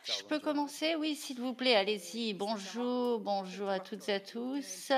Je peux commencer? Oui, s'il vous plaît, allez-y. Bonjour, bonjour à toutes et à tous.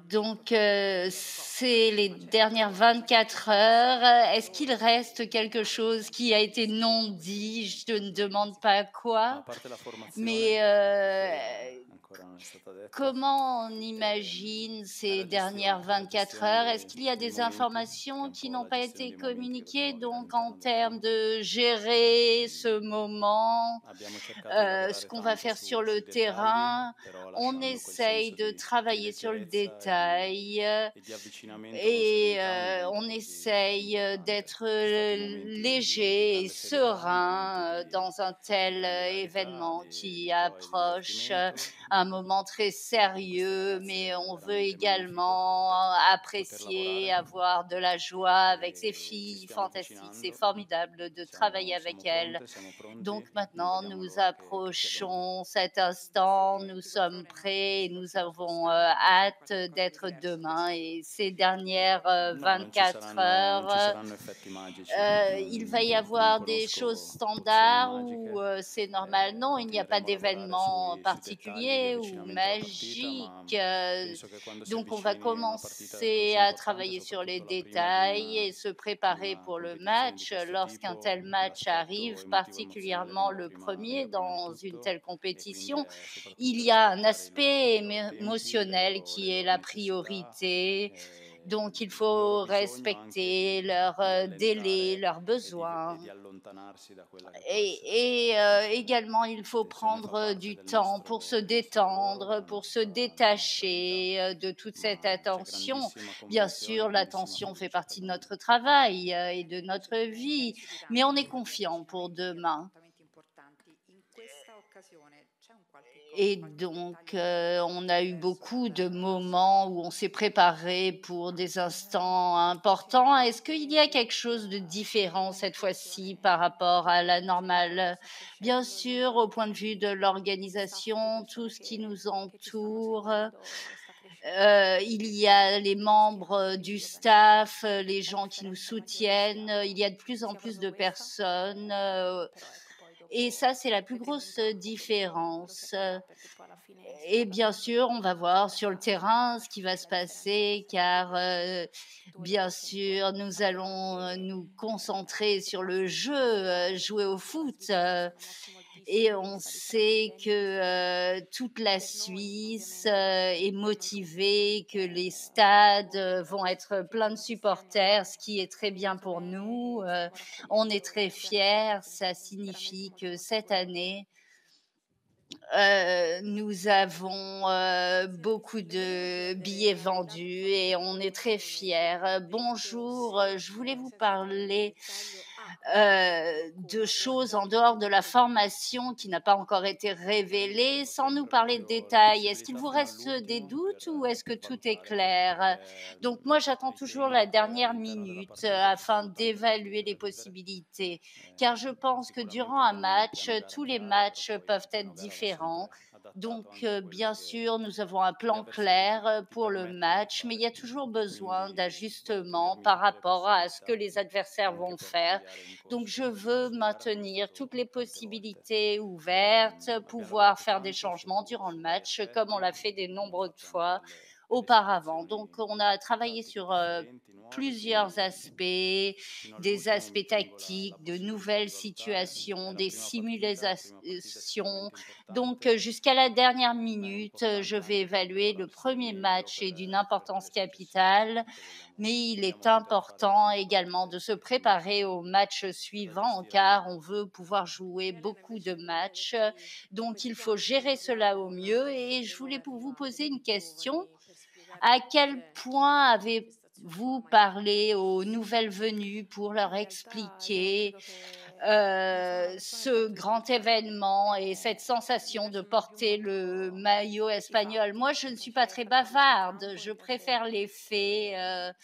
Donc, c'est les dernières 24 heures. Est-ce qu'il reste quelque chose qui a été non dit? Je ne demande pas A quoi, parte la formazione, mais che ancora non è stata detta, comment on imagine ces dernières la 24 gestione heures? Est-ce qu'il y a dei des momenti, che è informations un qui po' n'ont la pas gestione été dei momenti che communiquées, dobbiamo avere donc en all'interno del termes campo. de gérer ce moment, Abbiamo cercato di ce lavorare qu'on va tanto faire sur sui le dettagli, terrain? però On lasciando quel essaye senso de di travailler sur le leggerezza détail e di avvicinamento con et serenità a un evento on così, così essaye importante. d'être Ci sono stati momenti di léger et grande serietà, momenti serein dans un di tel grande hilarità, événement qui di gioia, di approche, divertimento. un moment très Queste sérieux, mais ragazze on veut veramente magnifiche, également poter apprécier, lavorare avoir de la joie avec ces e ci filles stiamo fantastiques. C'est avvicinando. formidable de travailler avec Siamo elles. pronte, siamo Donc pronti, non maintenant, vediamo nous l'ora che sia domani. approchons cet instant, nous sommes prêts et nous avons hâte d'être demain. Et ces dernières No, 24 non ci heures, saranno effetti magici. il va y Non avoir des choses conosco pozioni standards ou magiche. c'est normal? Non, il n'y a pas Continueremo a lavorare d'événement sui dettagli di particulier ou avvicinamento alla partita, magique. ma penso che quando si Donc, on va avvicini a una partita commencer così à importante, travailler sur les soprattutto la prima di détails et se di préparer una pour le competizione di match. questo Lorsqu'un tipo, tel match l'aspetto arrive, emotivo, emozionale particulièrement viene le viene premier prima di dans une tutto telle e quindi compétition, è il soprattutto y a un rispettare aspect i loro tempi, émotionnel qui est le loro la necessità, priorité. Donc, il il loro faut bisogno anche respecter leurs di délais, allentare leurs e besoins. di allontanarsi da quella che può essere Et la tensione. également, il La faut tensione fa prendre parte du temps pour se del nostro lavoro, détendre, della pour se della nostra vita, détacher de toute cette ma c'è attention. grandissima Bien comprensione, sûr, grandissima l'attention fait fiducia per partie de noi. notre travail et de notre vie, mais on est confiant pour demain. Et donc, on a eu beaucoup de moments où on s'est préparé pour des instants importants. Est-ce qu'il y a quelque chose de différent cette fois-ci par rapport à la normale? Bien sûr, au point de vue de l'organisation, tout ce qui nous entoure, il y a les membres du staff, les gens qui nous soutiennent, il y a de plus en plus de personnes, et ça, c'est la plus grosse différence. Et bien sûr, on va voir sur le terrain ce qui va se passer car, bien sûr, nous allons, nous concentrer sur le jeu, jouer au foot, et on sait que, toute la Suisse, est motivée, que les stades, vont être pleins de supporters, ce qui est très bien pour nous, on est très fiers. Ça signifie que cette année, nous avons, beaucoup de billets vendus et on est très fiers. Bonjour, je voulais vous parler, de choses en dehors de la formation qui n'a pas encore été révélée, sans nous parler de Proprio la détails. Est-ce qu'il possibilità vous fino reste des all'ultimo doutes ou est-ce que per tout est valutare, clair? perché Donc moi, j'attends toujours la ritengo che dernière all'interno della minute, partita ci afin siano tante cose d'évaluer da les risolvere. possibilités, car je pense que durant Sicuramente un abbiamo un match, piano gara tous les chiaro, però matchs poi peuvent il être piano gara va différents. sempre adattato Donc, anche a quello bien che sûr, nous avons un gli plan avversari clair ti pour le permettono di match, mais il y fare. a toujours besoin Quindi voglio d'ajustements tenermi par tutte le rapport à ce que possibilità les adversaires anche vont per faire. cambiare in Donc, je corso veux di gara, come è maintenir stato toutes les tante volte. possibilités ouvertes, Abbiamo pouvoir lavorato faire des tanto changements durant le su vari match, comme on aspetti, l'a fait de abbiamo nombreuses fatto anche fois delle auparavant. Donc, situazioni on a travaillé tattiche sur differenti, nuove, plusieurs quindi aspects, fino des all'ultimo mi aspects tengo la tactiques, de possibilità nouvelles di valutare. È situations, la des prima partita simulations. sicuramente Donc, importante, jusqu'à la dernière ma è minute, je importante vais anche per évaluer le prepararsi al premier meglio match est d'une per importance quelle successive. capitale, Ovviamente mais il vogliamo est poter fare important tante également partite de se difficili préparer au match da suivant, gestire car meglio. on veut pouvoir jouer beaucoup de matchs. Donc, il faut gérer cela au mieux. Et je voulais pour vous poser une question. À quel point avez-vous parlé aux nouvelles venues pour leur expliquer ce grand événement et cette sensation de porter le maillot espagnol? Moi, je ne suis pas très bavarde, je préfère les faits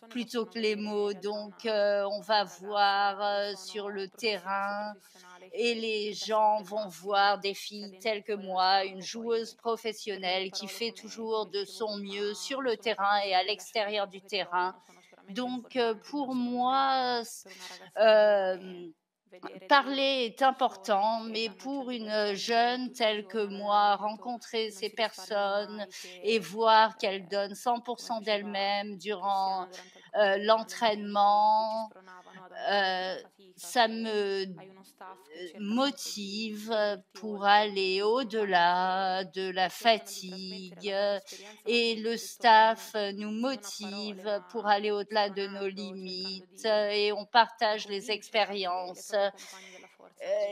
plutôt que les mots. Donc, on va voir sur le terrain et les gens vont voir des filles telles que moi, une joueuse professionnelle qui fait toujours de son mieux sur le terrain et à l'extérieur du terrain. Donc, pour moi, Parler est important, mais pour une jeune telle que moi, rencontrer ces personnes et voir qu'elles donnent 100 d'elles-mêmes durant, l'entraînement, heu, ça me motive pour aller au-delà de la fatigue, et le staff nous motive pour aller au-delà de nos limites, et on partage les expériences.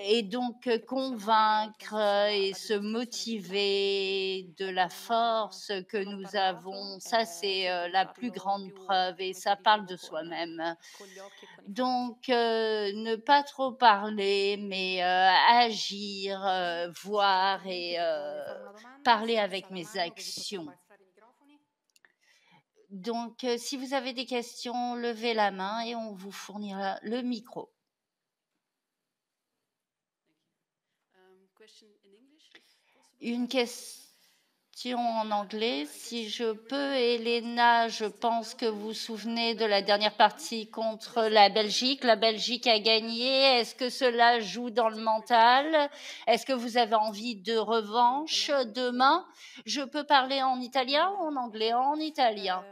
Et donc convaincre et se motiver de la force que nous avons, ça c'est, la plus grande preuve et ça parle de soi-même. Donc ne pas trop parler, mais agir, voir et parler avec mes actions. Donc si vous avez des questions, levez la main et on vous fournira le micro. Une question en anglais, si je peux. Elena, je pense que vous vous souvenez de la dernière partie contre la Belgique. La Belgique a gagné. Est-ce que cela joue dans le mental? Est-ce que vous avez envie de revanche demain? Je peux parler en italien ou en anglais? En italien.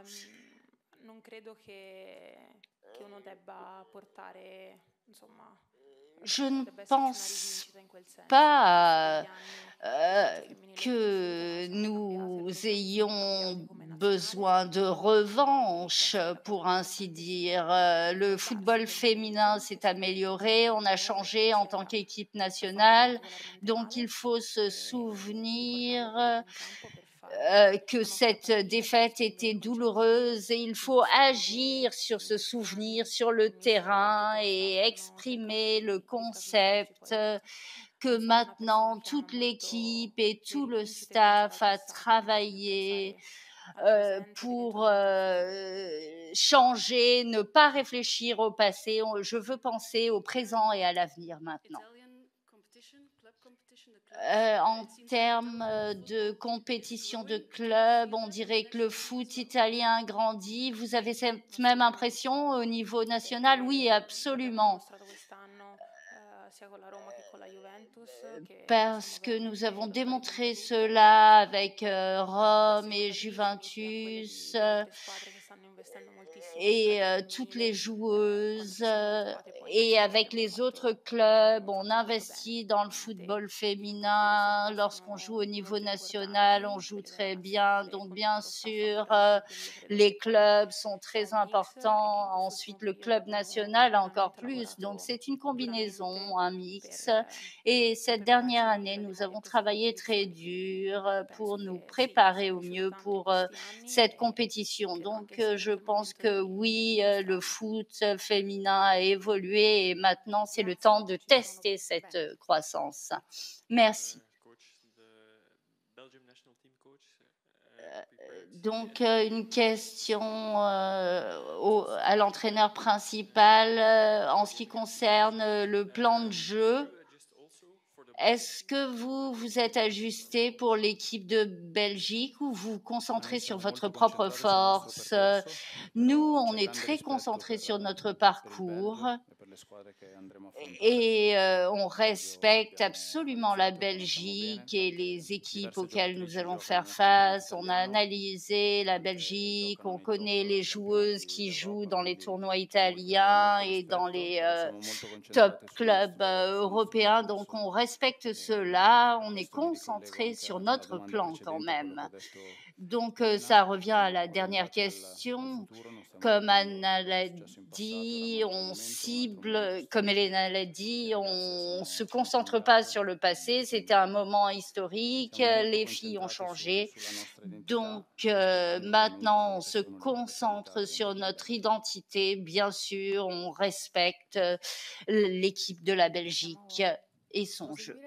Je ne pense pas que nous ayons besoin de revanche, pour ainsi dire. Le football féminin s'est amélioré, on a changé en tant qu'équipe nationale, donc il faut se souvenir que cette défaite était douloureuse et il faut agir sur ce souvenir sur le terrain et exprimer le concept que maintenant toute l'équipe et tout le staff a travaillé pour changer, ne pas réfléchir au passé. Je veux penser au présent et à l'avenir maintenant. En termes de compétition de club, on dirait que le foot italien grandit. Vous avez cette même impression au niveau national? Oui, absolument. Parce que nous avons démontré cela avec Rome et Juventus et toutes les joueuses et avec les autres clubs, on investit dans le football féminin. Lorsqu'on joue au niveau national, on joue très bien. Donc bien sûr, les clubs sont très importants. Ensuite, le club national encore plus. Donc c'est une combinaison, un mix. Et cette dernière année, nous avons travaillé très dur pour nous préparer au mieux pour cette compétition. Donc, je pense que oui, le foot féminin a évolué et maintenant, c'est le temps de tester cette croissance. Merci. Donc, une question à l'entraîneur principal en ce qui concerne le plan de jeu. Est-ce que vous vous êtes ajusté pour l'équipe de Belgique ou vous vous concentrez sur votre propre force? Nous, on est très concentrés sur notre parcours et on respecte absolument la Belgique et les équipes auxquelles nous allons faire face. On a analysé la Belgique, on connaît les joueuses qui jouent dans les tournois italiens et dans les top clubs européens, donc on respecte cela, on est concentré sur notre plan quand même. Donc ça revient à la dernière question. Comme Anna l'a dit, on cible, comme Elena l'a dit, on se concentre pas sur le passé. C'était un moment historique, les filles ont changé. Donc maintenant, on se concentre sur notre identité. Bien sûr, on respecte l'équipe de la Belgique et son jeu.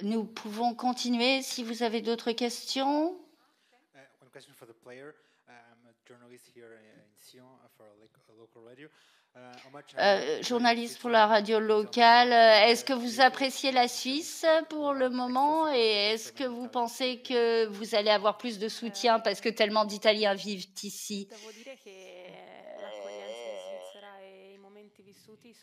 Nous pouvons continuer si vous avez d'autres questions. Journaliste pour la radio locale. Est-ce que vous appréciez la Suisse pour le moment et est-ce que vous pensez que vous allez avoir plus de soutien parce que tellement d'Italiens vivent ici? Devo dire che l'accoglienza in Svizzera e i momenti vissuti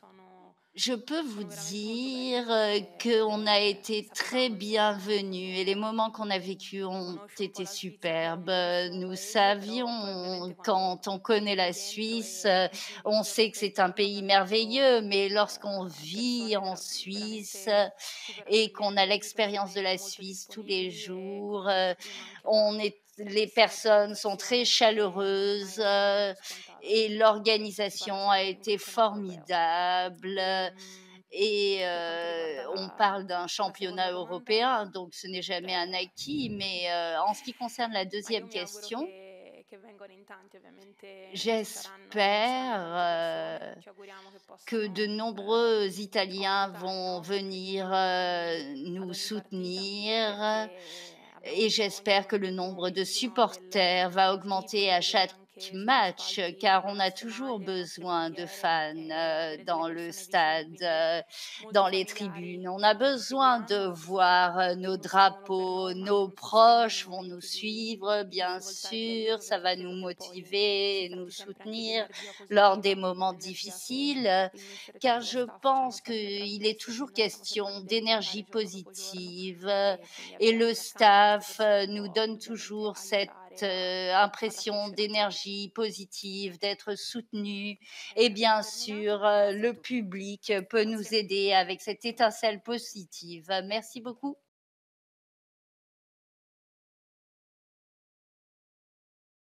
Je peux vous sono veramente molto dire belli qu'on a e été très sapevamo insomma bienvenus et les moments qu'on a vécus chi ont conosce un po' été la Svizzera superbes. chiaramente questo Nous paese, però poi savions, ovviamente quand on quando connaît la vivi dentro Suisse, e on vivi sait giorno que per c'est un giorno pays con loro, merveilleux, mais lorsqu'on vit persone en Suisse veramente super et qu'on a accoglienti, l'expérience de persone la molto Suisse tous les disponibili e jours, come dici prima anche on est la les stessa personnes sont très organizzazione che non è mai chaleureuses assolutamente scontata. et Si parla l'organisation a sempre di un été campionato europeo. formidable. Et Per quanto riguarda on parle d'un la championnat seconda domanda, européen, donc ce n'est jamais un acquis. Mais en ce qui concerne la ma io deuxième mi auguro question, che vengano in tanti, ovviamente saranno tante persone, j'espère ci auguriamo che que de possano nombreux Italiens aumentare, vont no, queste venir visioni ad nous ogni partita, soutenir perché abbiamo et j'espère que bisogno le in tutti i nombre de momenti, no, supporters va del tifo, augmenter di à vedere chaque anche sugli match, spalti car le on a nostre toujours maglie, le nostre besoin de bandiere fans e avere delle dans le persone vicine, stade, quindi molto dans les familiari tribunes. On a ci besoin de seguiranno, voir nos non solo per drapeaux, noi, ma nos anche ci proches seguono vont nous momenti suivre, di bien difficoltà e di sûr, aiuto, ça va perché nous credo che poi si motiver, nous tratti sempre anche di soutenir energia lors des positiva, moments l'energia che difficiles, il mister e car tutto lo je staff ci hanno pense sempre qu'il est trasmesso e che toujours noi stiamo question cercando di d'énergie alimentare giorno dopo giorno positives e quindi et avere le anche accanto queste staff persone nous può donne ovviamente toujours cette aiutare a far impression crescere ancora di più. d'énergie positive, d'être soutenu. Et E abbiamo bien sûr, terminato, grazie a le tutti. public peut nous Grazie. aider avec cette étincelle positive. Merci beaucoup.